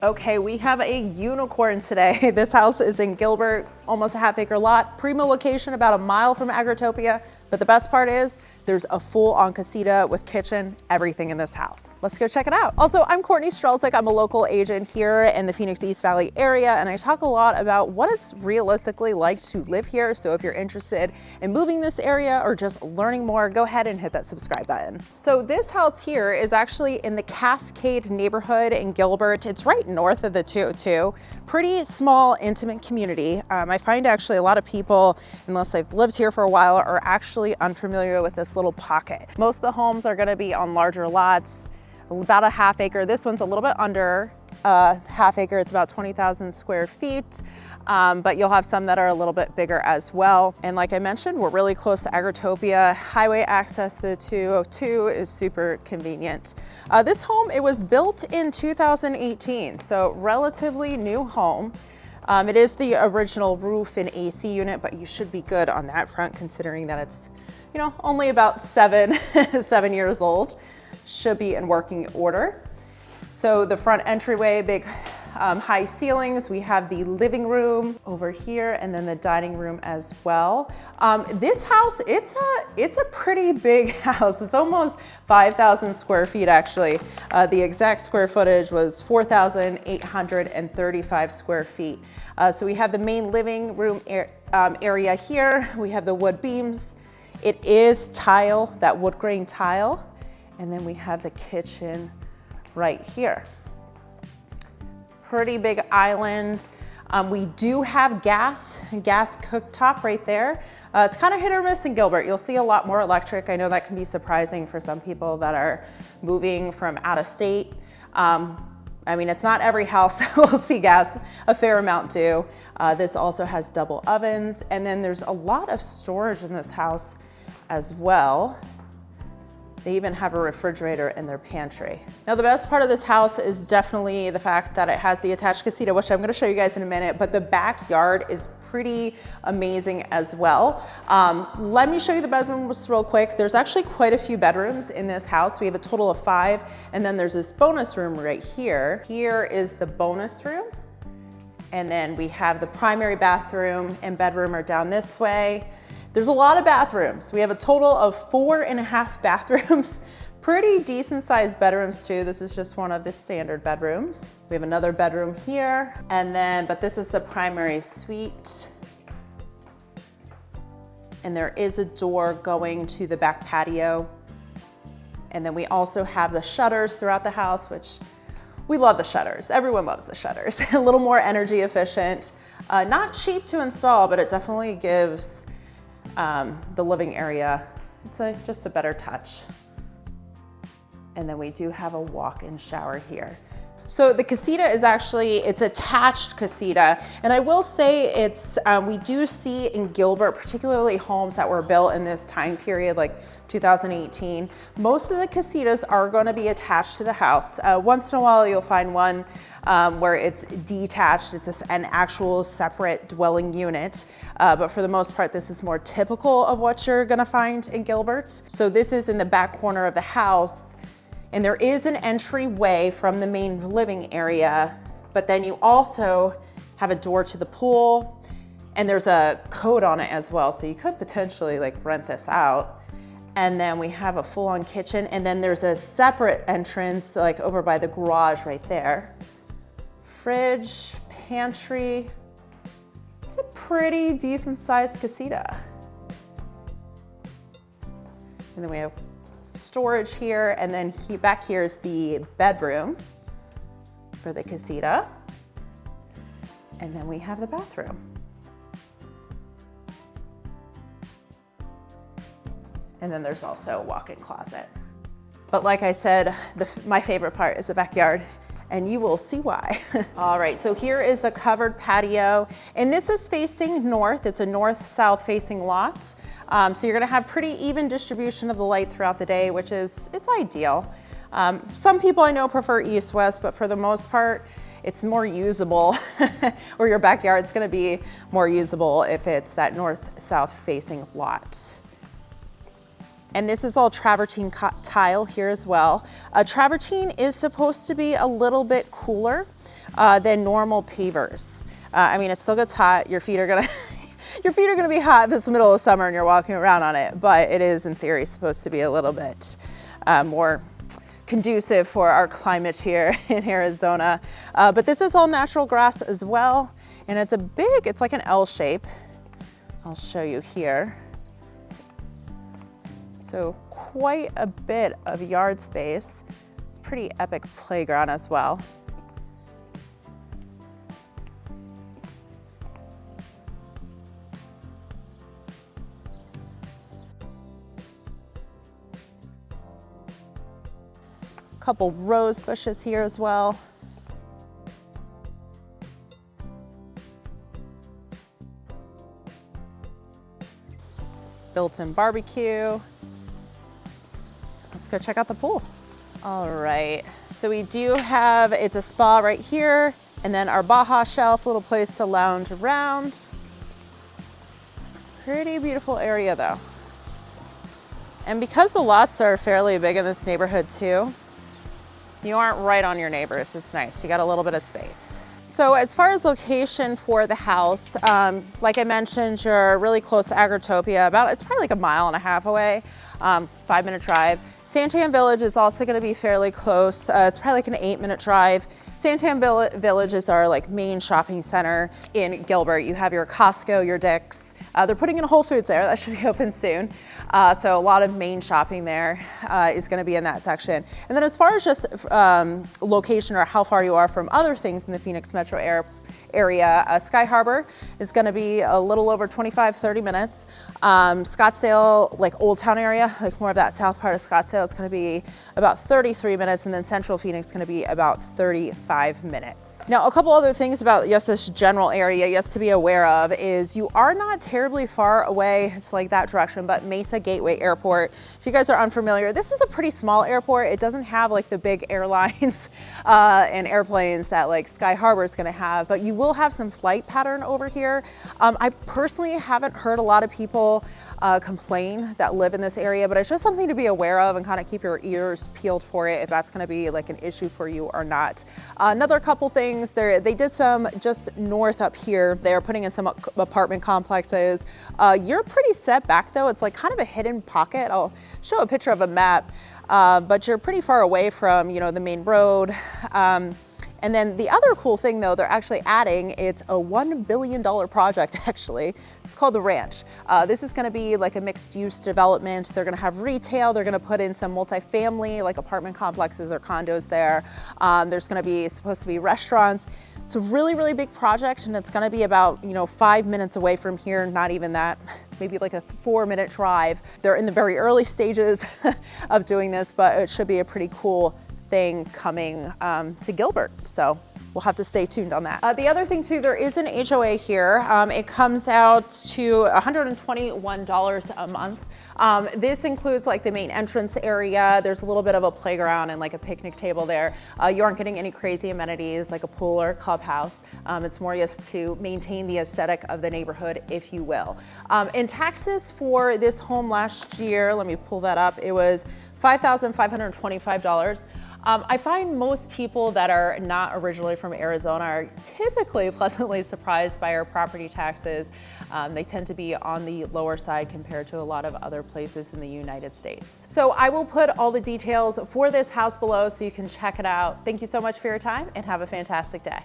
Okay, we have a unicorn today. This house is in Gilbert, almost a half-acre lot. Primo location, about a mile from Agritopia. But the best part is there's a full-on casita with kitchen, everything in this house. Let's go check it out. Also, I'm Courtney Strzelczyk. I'm a local agent here in the Phoenix East Valley area, and I talk a lot about what it's realistically like to live here. So if you're interested in moving this area or just learning more, go ahead and hit that subscribe button. So this house here is actually in the Cascade neighborhood in Gilbert. It's right north of the 202. Pretty small, intimate community. I find actually a lot of people, unless they've lived here for a while, are actually unfamiliar with this little pocket. Most of the homes are gonna be on larger lots, about a half acre. This one's a little bit under half acre. It's about 20,000 square feet, but you'll have some that are a little bit bigger as well. And like I mentioned, we're really close to Agritopia. Highway access to the 202 is super convenient. This home, it was built in 2018, so relatively new home. It is the original roof and AC unit, but you should be good on that front considering that it's, you know, only about 7 years old. Should be in working order. So the front entryway, big high ceilings. We have the living room over here and then the dining room as well. This house, it's a pretty big house. It's almost 5,000 square feet actually. The exact square footage was 4,835 square feet. So we have the main living room area here. We have the wood beams. It is tile, that wood grain tile. And then we have the kitchen right here. Pretty big island. We do have gas cooktop right there. It's kind of hit or miss in Gilbert. You'll see a lot more electric. I know that can be surprising for some people that are moving from out of state. I mean, it's not every house that will see gas, a fair amount do. This also has double ovens, and then there's a lot of storage in this house as well. They even have a refrigerator in their pantry. Now, the best part of this house is definitely the fact that it has the attached casita, which I'm gonna show you guys in a minute, but the backyard is pretty amazing as well. Let me show you the bedrooms real quick. There's actually quite a few bedrooms in this house. We have a total of 5, and then there's this bonus room right here. Here is the bonus room. And then we have the primary bathroom and bedroom are down this way. There's a lot of bathrooms. We have a total of 4.5 bathrooms. Pretty decent sized bedrooms too. This is just one of the standard bedrooms. We have another bedroom here, and then, but this is the primary suite. And there is a door going to the back patio. And then we also have the shutters throughout the house, which we love the shutters. Everyone loves the shutters. A little more energy efficient. Not cheap to install, but it definitely gives the living area, it's just a better touch. And then we do have a walk-in shower here. So the casita is actually, it's attached casita. And I will say it's, we do see in Gilbert, particularly homes that were built in this time period, like 2018, most of the casitas are gonna be attached to the house. Once in a while, you'll find one where it's detached. It's just an actual separate dwelling unit. But for the most part, this is more typical of what you're gonna find in Gilbert. So this is in the back corner of the house. And there is an entryway from the main living area, but then you also have a door to the pool, and there's a code on it as well. So you could potentially like rent this out. And then we have a full-on kitchen, and then there's a separate entrance like over by the garage right there. Fridge, pantry. It's a pretty decent sized casita. And then we have storage here, and then back here is the bedroom for the casita. And then we have the bathroom. And then there's also a walk-in closet. But like I said, my favorite part is the backyard, and you will see why. All right, so here is the covered patio, and this is facing north. It's a north-south facing lot. So you're gonna have pretty even distribution of the light throughout the day, which is, it's ideal. Some people I know prefer east-west, but for the most part, it's more usable, or your backyard's gonna be more usable if it's that north-south facing lot. And this is all travertine tile here as well. Travertine is supposed to be a little bit cooler than normal pavers. I mean, it still gets hot. Your feet are gonna your feet are gonna be hot if it's the middle of summer and you're walking around on it, but it is in theory supposed to be a little bit more conducive for our climate here in Arizona. But this is all natural grass as well. And it's like an L shape. I'll show you here. So quite a bit of yard space. It's a pretty epic playground as well. A couple rose bushes here as well. Built-in barbecue. Let's go check out the pool. All right, so we do have, it's a spa right here, and then our Baja shelf, little place to lounge around. Pretty beautiful area though. And because the lots are fairly big in this neighborhood too, you aren't right on your neighbors. It's nice, you got a little bit of space. So as far as location for the house, like I mentioned, you're really close to Agritopia. It's probably like a mile and a half away, 5-minute drive. SanTan Village is also going to be fairly close. It's probably like an 8-minute drive. SanTan Village is our like main shopping center in Gilbert. You have your Costco, your Dick's. They're putting in a Whole Foods there. That should be open soon. So a lot of main shopping there is going to be in that section. And then as far as just location or how far you are from other things in the Phoenix metro area, Sky Harbor is going to be a little over 25-30 minutes. Scottsdale, like Old Town area, like more of that south part of Scottsdale, it's going to be about 33 minutes, and then Central Phoenix is going to be about 35 minutes. Now, a couple other things about just this general area, yes, to be aware of is you are not terribly far away. It's like that direction, but Mesa Gateway Airport. If you guys are unfamiliar, this is a pretty small airport. It doesn't have like the big airlines and airplanes that like Sky Harbor is going to have, but you will have some flight pattern over here. I personally haven't heard a lot of people complain that live in this area, but it's just something to be aware of and kind of keep your ears peeled for it if that's going to be like an issue for you or not. Another couple things, they did some just north up here. They're putting in some apartment complexes. You're pretty set back though. It's like kind of a hidden pocket. I'll show a picture of a map, but you're pretty far away from, you know, the main road. And then the other cool thing though, they're actually adding, it's a $1 billion project actually. It's called The Ranch. This is gonna be like a mixed use development. They're gonna have retail. They're gonna put in some multifamily, like apartment complexes or condos there. There's gonna be supposed to be restaurants. It's a really, really big project, and it's gonna be about, 5 minutes away from here, not even that, maybe like a 4-minute drive. They're in the very early stages of doing this, but it should be a pretty cool thing coming to Gilbert. So we'll have to stay tuned on that. The other thing too, there is an HOA here. It comes out to $121 a month. This includes like the main entrance area. There's a little bit of a playground and like a picnic table there. You aren't getting any crazy amenities like a pool or a clubhouse. It's more just to maintain the aesthetic of the neighborhood, if you will. In taxes for this home last year, let me pull that up, it was $5,525. I find most people that are not originally from Arizona are typically pleasantly surprised by our property taxes. They tend to be on the lower side compared to a lot of other places in the United States. So I will put all the details for this house below so you can check it out. Thank you so much for your time and have a fantastic day.